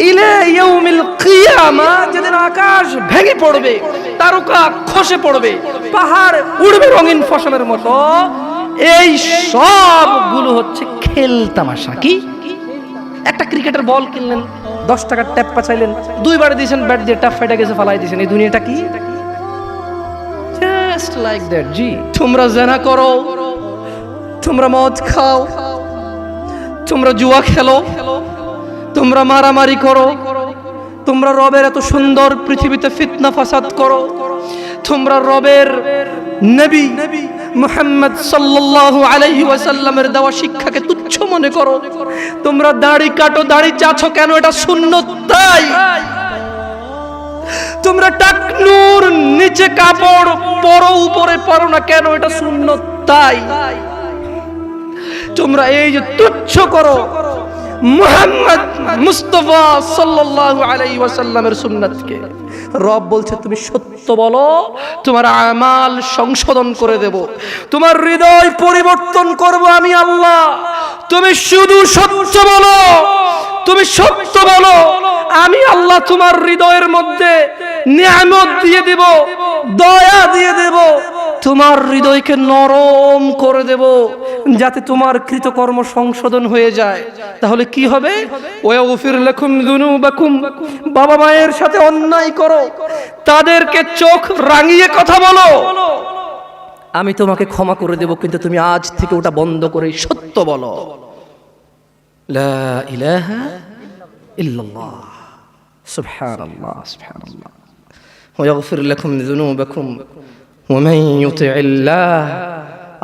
ইলা ইয়াউমিল কিয়ামা, যেদিন আকাশ ভেঙে পড়বে, তারকা খসে পড়বে, পাহাড় উড়বে রঙিন ফসলের মতো, এই সবগুলো হচ্ছে খেল তামাশা। কি? একটা ক্রিকেটের বল কিনলেন, 10 টাকার ট্যাপ্পা চাইলেন, 2 বার দিয়েছেন, ব্যাট দিয়ে ট্যাপ ফাইটা গেছে, ফালাই দিয়েছেন। এই দুনিয়াটা কি? Just like that. জি, তোমরা জেনা করো, তোমরা মদ খাও, তোমরা জুয়া খেলো, তোমরা মারামারি করো, তোমরা রবের এত সুন্দর পৃথিবীতে ফিতনা ফাসাদ করো, তোমরা রবের নবী মুহাম্মদ সাল্লাল্লাহু আলাইহি ওয়াসাল্লামের দেওয়া শিক্ষাকে তুচ্ছ মনে করো, তোমরা দাড়ি কাটো, দাড়ি চাছো কেন? এটা সুন্নত তাই। তোমরা টাকনুর নিচে কাপড় পরো, উপরে পরো না কেন? এটা সুন্নত তাই। তোমরা এই যে তুচ্ছ করো মুহাম্মদ মুস্তাফা সাল্লাল্লাহু আলাইহি ওয়াসাল্লামের সুন্নাতকে, রব বলছে তুমি সত্য বলো, তোমার আমাল সংশোধন করে দেব, তোমার হৃদয় পরিবর্তন করব আমি আল্লাহ। তুমি শুধু সত্য বলো, তুমি সত্য বলো, আমি আল্লাহ তোমার হৃদয়ের মধ্যে নিয়ামত দিয়ে দেব, দয়া দিয়ে দেব, তোমার হৃদয়কে নরম করে দেব, যাতে তোমার কৃতকর্ম সংশোধন হয়ে যায়। তাহলে কি হবে? ওয়াগফির লাকুম যুনুবাকুম, বাবা মায়ের সাথে অন্যায় করো, তাদেরকে চোখ রাঙিয়ে কথা বলো, আমি তোমাকে ক্ষমা করে দেব, কিন্তু তুমি আজ থেকে ওটা বন্ধ করে সত্য বলো, লা ইলাহা ইল্লাল্লাহ, সুবহানাল্লাহ সুবহানাল্লাহ। ওয়াগফির লাকুম যুনুবাকুম ওয়া মান ইউতি'িল্লাহ,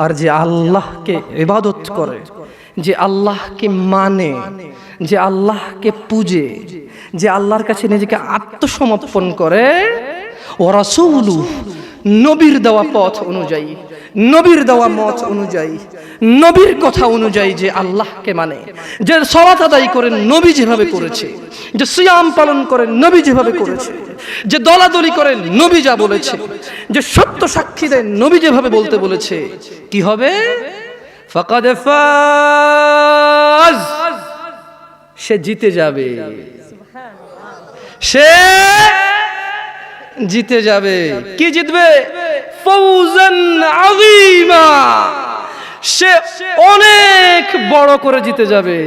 আর যে আল্লাহকে ইবাদত করে, যে আল্লাহকে মানে, যে আল্লাহকে পূজে, যে আল্লাহর কাছে নিজেকে আত্মসমর্পণ করে, ওয়া রাসূলু, নবীর দেওয়া পথ অনুযায়ী, নবীর দেওয়া মত অনুযায়ী, নবীর কথা অনুযায়ী যে আল্লাহকে মানে, যে সালাত আদায় করেন নবী যেভাবে করেছে, যে সিয়াম পালন করেন নবী যেভাবে করেছে, যে দলাদলি করেন নবী যা বলেছে, যে সত্য সাক্ষী দেন নবী যেভাবে বলতে বলেছে, কি হবে? ফাকাদ ফাজ, সে জিতে যাবে, সে জিতে যাবে। কি জিতবে? ফৌজান আযীমা, সে অনেক বড় করে জিতে যাবে।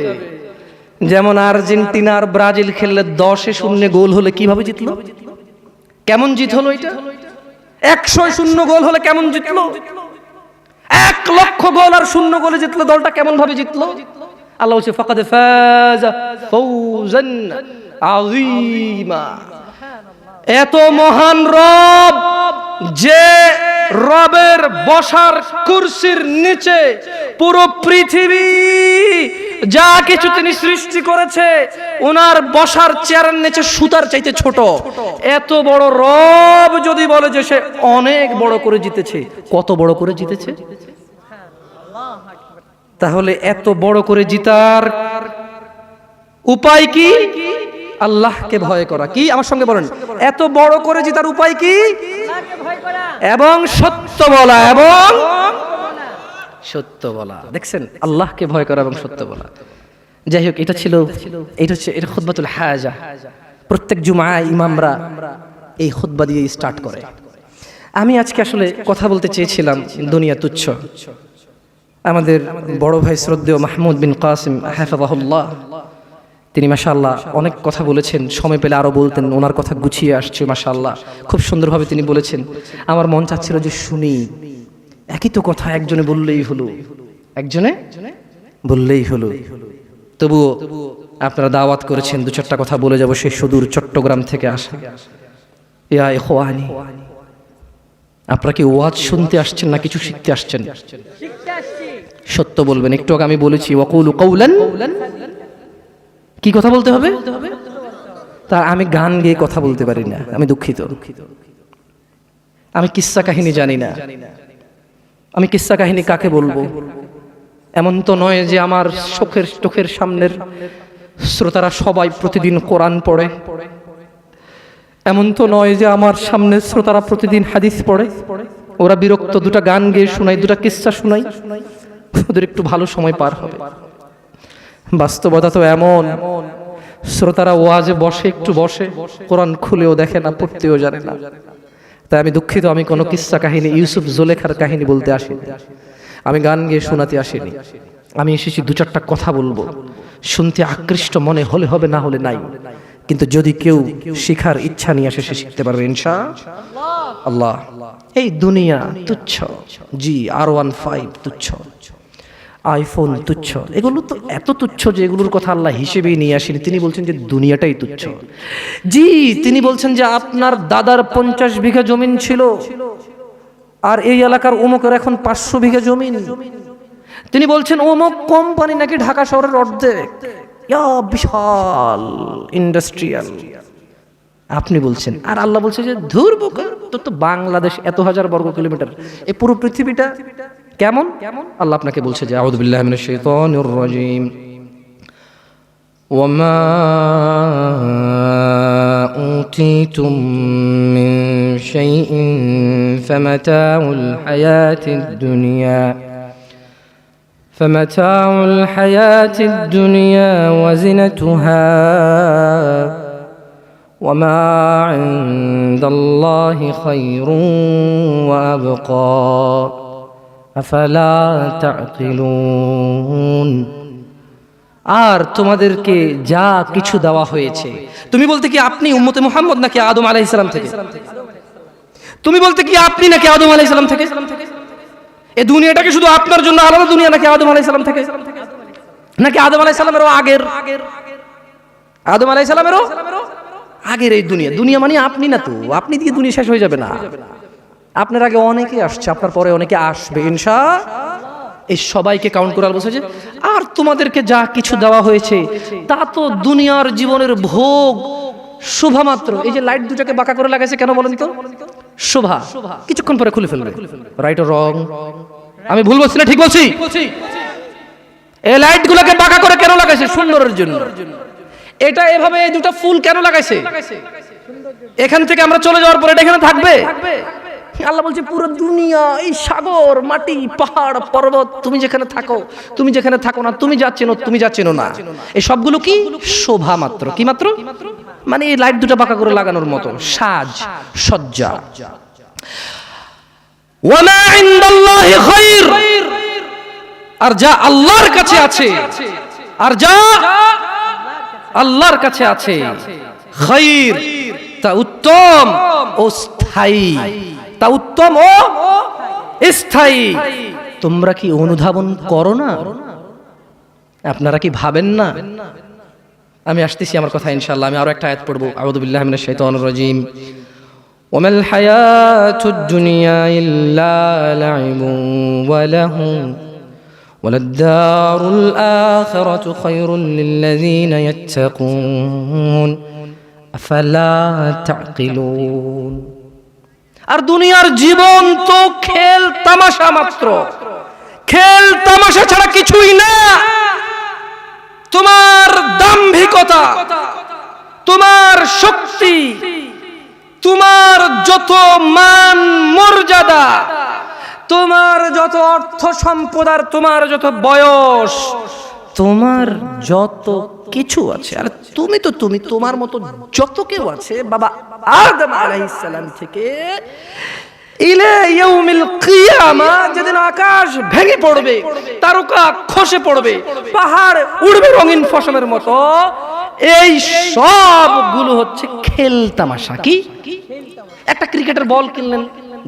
যেমন আর্জেন্টিনা আর ব্রাজিল খেললে 10-0 গোল হলে কিভাবে জিতলো? কেমন জিত হলো? এটা 100-0 গোল হলে কেমন জিতলো? 1 লক্ষ গোল আর 0 গোলে জিতলো, দলটা কেমন ভাবে জিতলো? আল্লাহ বলছে ফাকাদ ফাজা ফৌজান আযীমা। এত মহান রব, যে রবের বসার কুরসির নিচে পুরো পৃথিবী যা কিছু তিনি সৃষ্টি করেছে, ওনার বসার চেয়ারের নিচে সুতার চাইতে ছোট, এত বড় রব যদি বলে যে সে অনেক বড় করে জিতেছে, কত বড় করে জিতেছে? তাহলে এত বড় করে জিতার উপায় কি? আল্লাহকে ভয় করা। কি? আমার সঙ্গে বলেন, এত বড় করে জিতার উপায় কি? এবং সত্য বলা, এবং সত্য বলা। দেখছেন, আল্লাহকে ভয় করা এবং সত্য বলা। যাই হোক, এটা ছিল, এটা হচ্ছে এটা খুতবাতুল হাজা। প্রত্যেক জুমায় ইমামরা এই খুতবা দিয়ে স্টার্ট করে। আমি আজকে আসলে কথা বলতে চেয়েছিলাম দুনিয়া তুচ্ছ। আমাদের বড় ভাই শ্রদ্ধেয় মাহমুদ বিন কাসিম হাফিজাহুল্লাহ, তিনি মাশাআল্লাহ অনেক কথা বলেছেন, সময় পেলে আরো বলতেন, ওনার কথা গুছিয়ে আসছে মাশাআল্লাহ, খুব সুন্দরভাবে তিনি বলেছেন। আমার মন চাচ্ছিল যে শুনি, একই তো কথা একজনে বললেই হলো, একজনে বললেই হলো। তবুও আপনারা দাওয়াত করেছেন, 2-4টা কথা বলে যাব সেই সুদূর চট্টগ্রাম থেকে আসা। ইয়া ইখওয়ানি, আপনারা কি ওয়াজ শুনতে আসছেন না কিছু শিখতে আসছেন? সত্য বলবেন। একটু আগে আমি বলেছি ওয়াকুলু কাওলান, কি কথা বলতে হবে? তা আমি গান গেয়ে কথা বলতে পারি না, আমি দুঃখিত। আমি কিস্সা কাহিনী জানি না, আমি কিস্সা কাহিনী কাকে বলবো? এমন তো নয় যে আমার চোখের সামনের শ্রোতারা সবাই প্রতিদিন কোরআন পড়ে, এমন তো নয় যে আমার সামনের শ্রোতারা প্রতিদিন হাদিস পড়ে। ওরা বিরক্ত, 2টা গান গেয়ে শোনাই, 2টা কিস্সা শোনাই, ওদের একটু ভালো সময় পার হবে। বাস্তবতা তো এমন, শ্রোতারা ওয়াজে বসে, একটু বসে, কোরআন খুলেও দেখে না, পড়তেও জানে না। তাই আমি দুঃখিত, আমি কোনো কিস্সা কাহিনী, ইউসুফ জুলেখার কাহিনী বলতে আসিনি, আমি গান গেয়ে শোনাতে আসিনি। আমি এসেছি দু চারটা কথা বলবো, শুনতে আকৃষ্ট মনে হলে হবে, না হলে নাই। কিন্তু যদি কেউ শিখার ইচ্ছা নিয়ে আসে, সে শিখতে পারবে ইনশাআল্লাহ। এই দুনিয়া তুচ্ছ, জি R15 তুচ্ছ, আইফোন তুচ্ছ, এগুলো তো এত তুচ্ছ যে এগুলোর কথা আল্লাহ হিসেবেই নিয়ে আসেনি। তিনি বলছেন যে দুনিয়াটাই তুচ্ছ। জি, তিনি বলছেন যে আপনার দাদার 50 বিঘা জমিন ছিল, আর এই এলাকার অমুকের এখন 500 বিঘা জমিন। তিনি বলছেন অমুক কোম্পানি নাকি ঢাকা শহরের অর্ধেক, বিশাল ইন্ডাস্ট্রিয়াল। আপনি বলছেন, আর আল্লাহ বলছে যে ধুর বোকা, তোর তো বাংলাদেশ এত হাজার বর্গ কিলোমিটার, এই পুরো পৃথিবীটা কেমন? আল্লাহ আপনাকে বলছে যে আউযু বিল্লাহি মিনাশ শাইতানির রাজীম, ওয়ামা উতিতুম মিন শাইইন ফামাতাউল হায়াতিদ দুনিয়া فمتاع الحياة الدنيا وزنتها وما عند الله خير وأبقى أفلا تعقلون। আর তোমাদেরকে যা কিছু দেওয়া হয়েছে, তুমি বলতে কি আপনি উম্মতে মুহাম্মদ নাকি আদম আলাইহিস সালাম থেকে? তুমি বলতে কি আপনি নাকি আদম আলাইহিস সালাম থেকে? এই দুনিয়াটাকে শুধু আপনার জন্য আলাদা দুনিয়া নাকি আদম আলাইহিস সালাম থেকে, নাকি আদম আলাইহিস সালামেরও আগের? আদম আলাইহিস সালামেরও আগের এই দুনিয়া। দুনিয়া মানে আপনি না তো, আপনি দিয়ে দুনিয়া শেষ হয়ে যাবে না। আপনার আগে অনেকে আসছে, আপনার পরে অনেকে আসবে ইনশাআল্লাহ। এই সবাইকে কাউন্ট করে বলছে যে আর তোমাদেরকে যা কিছু দেওয়া হয়েছে তা তো দুনিয়ার জীবনের ভোগ শোভা মাত্র। এই যে লাইট দুটাকে বাঁকা করে লাগাইছে কেন বলেন তো? শোভা, কিছুক্ষণ পরে খুলে ফেলবে। রাইট ও রং? আমি ভুল বলছি না ঠিক বলছি? এই লাইট গুলোকে বাঁকা করে কেন লাগাইছে? সুন্দরের জন্য। এটা এভাবে এই দুটো ফুল কেন লাগাইছে? এখান থেকে আমরা চলে যাওয়ার পরে এটা এখানে থাকবে। আল্লাহ বলছে পুরো দুনিয়া, এই সাগর, মাটি, পাহাড়, পর্বত, তুমি যেখানে থাকো, তুমি যেখানে থাকো না, তুমি যা চেনো, তুমি যা চেনো না, এই সবগুলো কি শোভা মাত্র। কি মাত্র? মানে এই লাইট দুটো বাঁকা করে লাগানোর মতো সাজ সজ্জা। ওয়ামা ইনদাল্লাহি খায়র, আর যা আল্লাহর কাছে আছে, আর যা আল্লাহর কাছে আছে, খায়র, তা উত্তম ও স্থায়ী, তা উত্তম ও স্থায়ী। তোমরা কি অনুধাবন করো না? আপনারা কি ভাবেন না? আমি আসতেছি আমার কথা ইনশাআল্লাহ। আমি আরো একটা আয়াত পড়বো, আউযু বিল্লাহি মিনাশ শাইতানির রাজীম। ওয়ামাল হায়াতুদ দুনিয়া ইল্লা লাইবুন ওয়া লাহুন ওয়ালাদ-দারুল আখিরাতু খায়রুল লিল্লাযীনা ইয়াত্তাকুন আফালা তা'কিলুন। আর দুনিয়ার জীবন তো খেল তামাশা মাত্র, খেল তামাশা ছাড়া কিছুই না। তোমার দাম্ভিকতা, তোমার শক্তি, তোমার যত মান মর্যাদা, তোমার যত অর্থ সম্পদ, আর তোমার যত বয়স, তোমার যত কিছু আছে, আর তুমি তো তুমি, তোমার মতো যত কেউ আছে বাবা আদম আলাইহিস সালাম থেকে ইলা ইয়াউমিল কিয়ামা, যেদিন আকাশ ভেঙে পড়বে, তারকা খসে পড়বে, পাহাড় উড়বে রঙিন ফসলের মতো, এই সবগুলো হচ্ছে খেল তামাশা। কি? একটা ক্রিকেটের বল কিনলেন,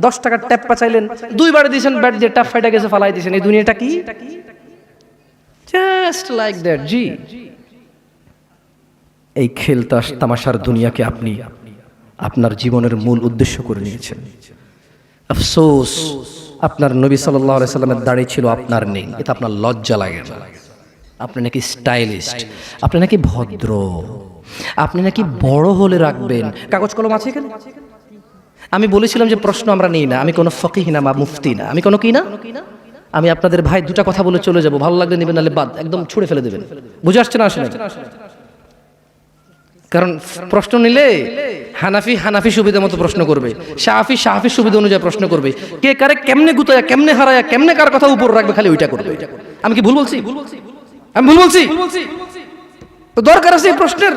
10 টাকার ট্যাপ পাচাইলেন, 2 বারে দিয়েছেন, ব্যাট দিয়ে ট্যাপ ফাইটা গেছে, ফালাই দিয়েছেন। এই দুনিয়াটা কি? Just like that. জি, এই খেল তামাশার দুনিয়াকে আপনি আপনার জীবনের মূল উদ্দেশ্য করে নিয়েছেন। আফসোস, আপনার নবী সাল্লাল্লাহু আলাইহি সাল্লামের দাড়ি ছিল, আপনার নেই। এটা আপনার লজ্জা লাগে না? আপনি নাকি স্টাইলিস্ট, আপনি নাকি ভদ্র, আপনি নাকি বড় হলে রাখবেন। কাগজ কলম আছে এখানে? আমি বলেছিলাম যে প্রশ্ন আমরা নেই না। আমি কোনো ফকিহ না বা মুফতি না, আমি কোনো কি না। আমি আপনাদের ভাই দুটা কথা বলে চলে যাব, ভালো লাগলে নেবেন, নাহলে বাদ, একদম ছুঁড়ে ফেলে দেবেন। বুঝে আসছে না? আসলে কারণ প্রশ্ন নিলে হানাফি হানাফি সুবিধা মতো প্রশ্ন করবে, শাফি শাফি সুবিধা অনুযায়ী প্রশ্ন করবে, কে কারে কেমনে গুতায়া, কেমনে হারায়া, কেমনে কার কথা উপর রাখবে, খালি ওইটা করবে। আমি কি ভুল বলছি? আমি ভুল বলছি? তো দরকার আছে এই প্রশ্নের?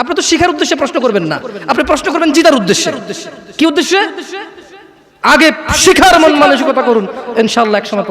আপনি তো শিখার উদ্দেশ্যে প্রশ্ন করবেন না, আপনি প্রশ্ন করবেন জিতার উদ্দেশ্যে। কি উদ্দেশ্যে? আগে শিখার মন মানসিকতা করুন, ইনশাআল্লাহ একসময়